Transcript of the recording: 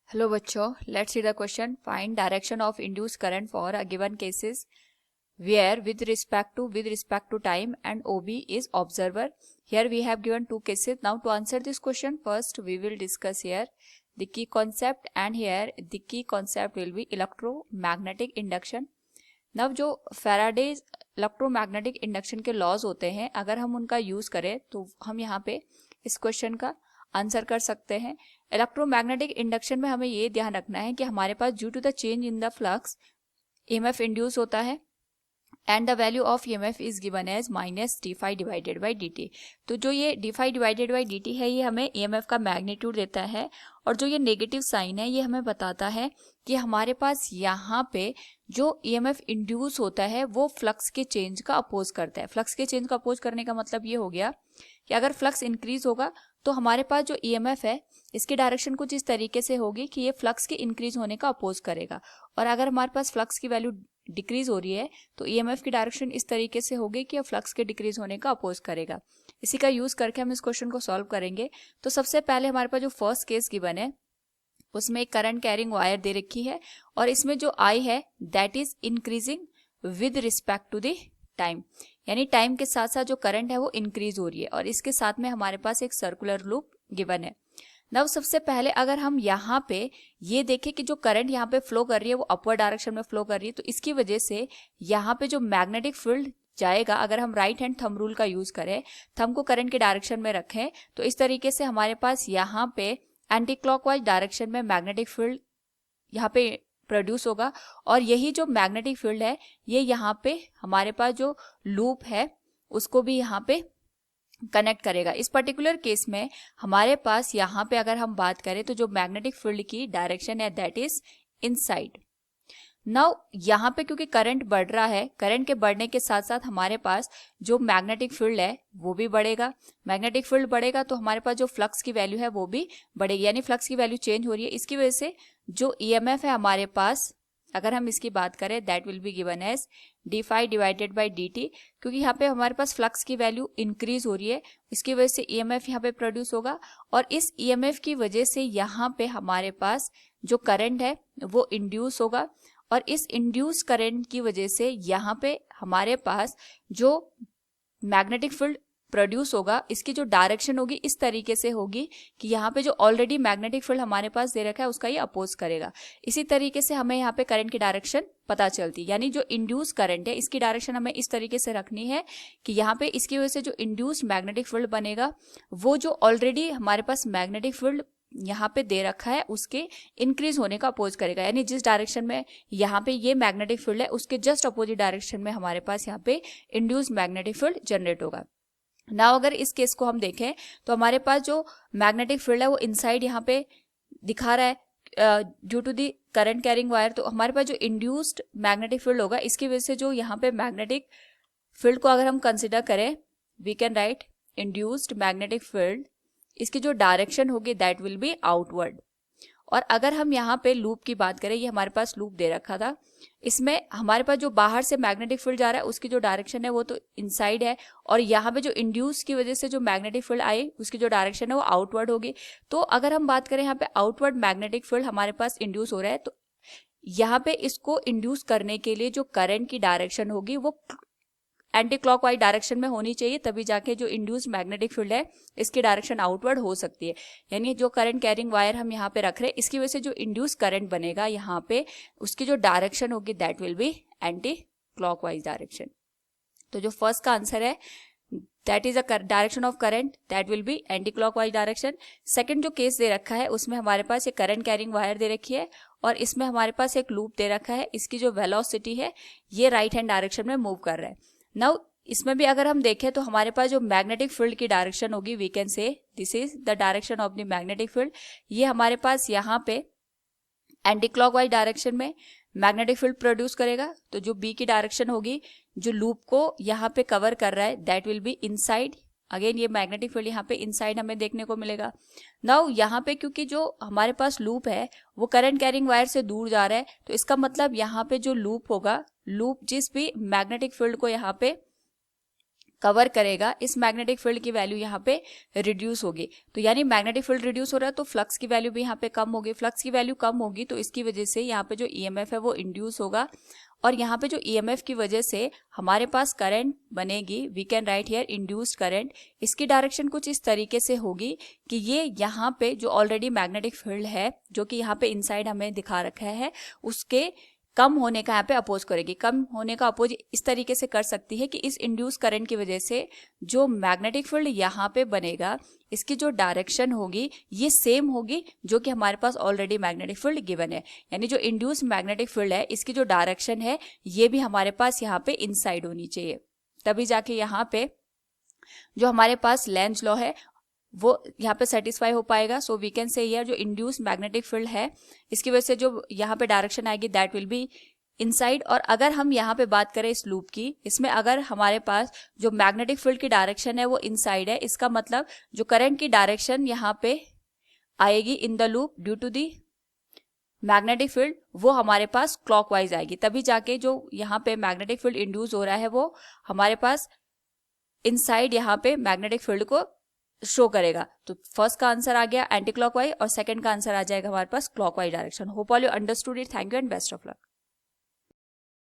Hello बच्चों, let's see the question. Find direction of induced current for a given cases where with respect to time and OB is observer. Here we have given two cases. Now to answer this question, first we will discuss here the key concept, and here the key concept will be electromagnetic induction. Now जो Faraday electromagnetic induction के laws होते हैं, अगर हम उनका use करें तो हम यहाँ पे इस क्वेश्चन का आंसर कर सकते हैं. इलेक्ट्रोमैग्नेटिक इंडक्शन में हमें ये ध्यान रखना है कि हमारे पास due to the change in the flux EMF induce होता है and the value of EMF is given as minus d phi divided by d t. तो जो ये d phi divided by d t है, ये हमें ईएमएफ का magnitude देता है, और जो ये नेगेटिव साइन है ये हमें बताता है कि हमारे पास यहाँ पे जो ईएमएफ इंड्यूस होता है वो फ्लक्स के चेंज का अपोज करता है. फ्लक्स के चेंज का अपोज करने का मतलब ये हो गया कि अगर फ्लक्स इंक्रीज होगा तो हमारे पास जो ईएमएफ है इसकी डायरेक्शन कुछ इस तरीके से होगी कि ये फ्लक्स के इंक्रीज होने का अपोज करेगा, और अगर हमारे पास फ्लक्स की वैल्यू डिक्रीज हो रही है तो ईएमएफ की डायरेक्शन इस तरीके से होगी कि फ्लक्स के डिक्रीज होने का अपोज करेगा. इसी का यूज करके हम इस क्वेश्चन को सॉल्व करेंगे. तो सबसे पहले हमारे पास जो फर्स्ट केस गिवन है उसमें एक करंट कैरिंग वायर दे रखी है, और इसमें जो आई है that is increasing with respect to the time, यानी टाइम के साथ साथ जो करंट है वो इंक्रीज हो रही है, और इसके साथ में हमारे पास एक सर्कुलर लूप गिवन है. नव सबसे पहले अगर हम यहाँ पे ये देखें कि जो करंट यहाँ पे फ्लो कर रही है वो अपवर्ड डायरेक्शन में फ्लो कर रही है, तो इसकी वजह से यहाँ पे जो मैग्नेटिक फील्ड जाएगा, अगर हम राइट हैंड थंब रूल का यूज करें, थंब को करंट के डायरेक्शन में रखें, तो इस तरीके से हमारे पास यहाँ पे एंटी क्लॉकवाइज डायरेक्शन में मैग्नेटिक फील्ड यहाँ पे प्रोड्यूस होगा, और यही जो मैग्नेटिक फील्ड है ये यहाँ पे हमारे पास जो लूप है उसको भी यहाँ पे कनेक्ट करेगा. इस पर्टिकुलर केस में हमारे पास यहाँ पे अगर हम बात करें तो जो मैग्नेटिक फील्ड की डायरेक्शन है दैट इज इनसाइड. नाउ यहाँ पे क्योंकि करंट बढ़ रहा है, करंट के बढ़ने के साथ साथ हमारे पास जो मैग्नेटिक फील्ड है वो भी बढ़ेगा. मैग्नेटिक फील्ड बढ़ेगा तो हमारे पास जो फ्लक्स की वैल्यू है वो भी बढ़ेगी, यानी फ्लक्स की वैल्यू चेंज हो रही है. इसकी वजह से जो ईएमएफ है हमारे पास, अगर हम इसकी बात करें that will be given as d phi divided by d t, क्योंकि यहाँ पे हमारे पास फ्लक्स की वैल्यू इंक्रीज हो रही है, इसकी वजह से ईएमएफ यहाँ पे प्रोड्यूस होगा, और इस ईएमएफ की वजह से यहाँ पे हमारे पास जो करंट है वो इंड्यूस होगा, और इस इंड्यूस करंट की वजह से यहाँ पे हमारे पास जो मैग्नेटिक फील्ड प्रोड्यूस होगा इसकी जो डायरेक्शन होगी इस तरीके से होगी कि यहाँ पे जो ऑलरेडी मैग्नेटिक फील्ड हमारे पास दे रखा है उसका ये अपोज करेगा. इसी तरीके से हमें यहाँ पे करंट की डायरेक्शन पता चलती है, यानी जो इंड्यूस करंट है इसकी डायरेक्शन हमें इस तरीके से रखनी है कि यहाँ पे इसकी वजह से जो इंड्यूस्ड मैग्नेटिक फील्ड बनेगा वो जो ऑलरेडी हमारे पास मैग्नेटिक फील्ड यहाँ पे दे रखा है उसके इंक्रीज होने का अपोज करेगा, यानी जिस डायरेक्शन में यहाँ पे ये मैग्नेटिक फील्ड है उसके जस्ट अपोजिट डायरेक्शन में हमारे पास यहाँ पे इंड्यूस्ड मैग्नेटिक फील्ड जनरेट होगा. नाउ अगर इस केस को हम देखें तो हमारे पास जो मैग्नेटिक फील्ड है वो इनसाइड यहाँ पे दिखा रहा है due to the current carrying wire. तो हमारे पास जो इंड्यूस्ड मैग्नेटिक फील्ड होगा इसकी वजह से जो यहाँ पे मैग्नेटिक फील्ड को अगर हम कंसिडर करें, we can write induced magnetic field, इसकी जो डायरेक्शन होगी दैट विल बी आउटवर्ड. और अगर हम यहाँ पे लूप की बात करें, ये हमारे पास लूप दे रखा था, इसमें हमारे पास जो बाहर से मैग्नेटिक फील्ड जा रहा है उसकी जो डायरेक्शन है वो तो इनसाइड है, और यहाँ पे जो इंड्यूस की वजह से जो मैग्नेटिक फील्ड आई उसकी जो डायरेक्शन है वो आउटवर्ड होगी. तो अगर हम बात करें यहाँ पे आउटवर्ड मैग्नेटिक फील्ड हमारे पास इंड्यूस हो रहा है, तो यहाँ पे इसको इंड्यूस करने के लिए जो करंट की डायरेक्शन होगी वो एंटी क्लॉकवाइज डायरेक्शन में होनी चाहिए, तभी जाके जो इंड्यूस मैग्नेटिक फील्ड है इसकी डायरेक्शन आउटवर्ड हो सकती है. यानी जो करंट कैरिंग वायर हम यहाँ पे रख रहे हैं इसकी वजह से जो इंड्यूस करंट बनेगा यहाँ पे उसकी जो डायरेक्शन होगी that will B anti clockwise direction. तो जो फर्स्ट का आंसर है that is a direction of current that will B anti clockwise direction. Second जो केस दे रखा है उसमें हमारे पास एक करंट कैरिंग वायर दे रखी है, और इसमें हमारे पास एक लूप दे रखा है, इसकी जो वेलोसिटी है ये राइट हैंड डायरेक्शन में मूव कर रहा है. नाउ इसमें भी अगर हम देखें तो हमारे पास जो मैग्नेटिक फील्ड की डायरेक्शन होगी we can say this is the direction of the magnetic field. ये हमारे पास यहाँ पे एंटी क्लॉकवाइज डायरेक्शन में मैग्नेटिक फील्ड प्रोड्यूस करेगा, तो जो बी की डायरेक्शन होगी जो लूप को यहाँ पे कवर कर रहा है that will be inside. Again ये मैग्नेटिक फील्ड यहाँ पे इनसाइड हमें देखने को मिलेगा. नाउ यहाँ पे क्योंकि जो हमारे पास लूप है वो करंट कैरिंग वायर से दूर जा रहा है, तो इसका मतलब यहाँ पे जो लूप होगा, लूप जिस भी मैग्नेटिक फील्ड को यहाँ पे कवर करेगा, इस मैग्नेटिक फील्ड की वैल्यू यहाँ पे रिड्यूस होगी। तो यानी मैग्नेटिक फील्ड रिड्यूस हो रहा है तो फ्लक्स की वैल्यू भी यहाँ पे कम होगी। फ्लक्स की वैल्यू कम होगी तो इसकी वजह से यहाँ पे जो ईएमएफ है वो इंड्यूस होगा, और यहाँ पे जो ईएमएफ की वजह से हमारे पास करंट बनेगी। We can write here induced current. इसकी डायरेक्शन कुछ इस तरीके से होगी कि ये यहाँ पे जो ऑलरेडी मैग्नेटिक फील्ड है, जो कि यहाँ पे इनसाइड हमें दिखा रखा है, उसके कम होने का यहाँ पे अपोज करेगी। कम होने का अपोज इस तरीके से कर सकती है कि इस इंड्यूस करंट की वजह से जो मैग्नेटिक फील्ड यहाँ पे बनेगा, इसकी जो डायरेक्शन होगी ये सेम होगी जो कि हमारे पास ऑलरेडी मैग्नेटिक फील्ड गिवन है। यानी जो इंड्यूस मैग्नेटिक फील्ड है इसकी जो डायरेक्शन है ये भी हमारे पास यहाँ पे इनसाइड होनी चाहिए, तभी जाके यहाँ पे जो हमारे पास लेंज लॉ है वो यहाँ पे सेटिस्फाई हो पाएगा। So we can say here जो इंड्यूस मैग्नेटिक फील्ड है इसकी वजह से जो यहाँ पे डायरेक्शन आएगी दैट विल बी इनसाइड। और अगर हम यहाँ पे बात करें इस लूप की, इसमें अगर हमारे पास जो मैग्नेटिक फील्ड की डायरेक्शन है वो इनसाइड है, इसका मतलब जो करंट की डायरेक्शन यहाँ पे आएगी in the loop due to the magnetic field वो हमारे पास क्लॉकवाइज आएगी, तभी जाके जो यहाँ पे मैग्नेटिक फील्ड इंड्यूस हो रहा है वो हमारे पास इनसाइड यहाँ पे मैग्नेटिक फील्ड को शो करेगा। तो फर्स्ट का आंसर आ गया एंटी क्लॉकवाइज और सेकंड का आंसर आ जाएगा हमारे पास clockwise direction. Hope all you understood it. Thank you and best of luck.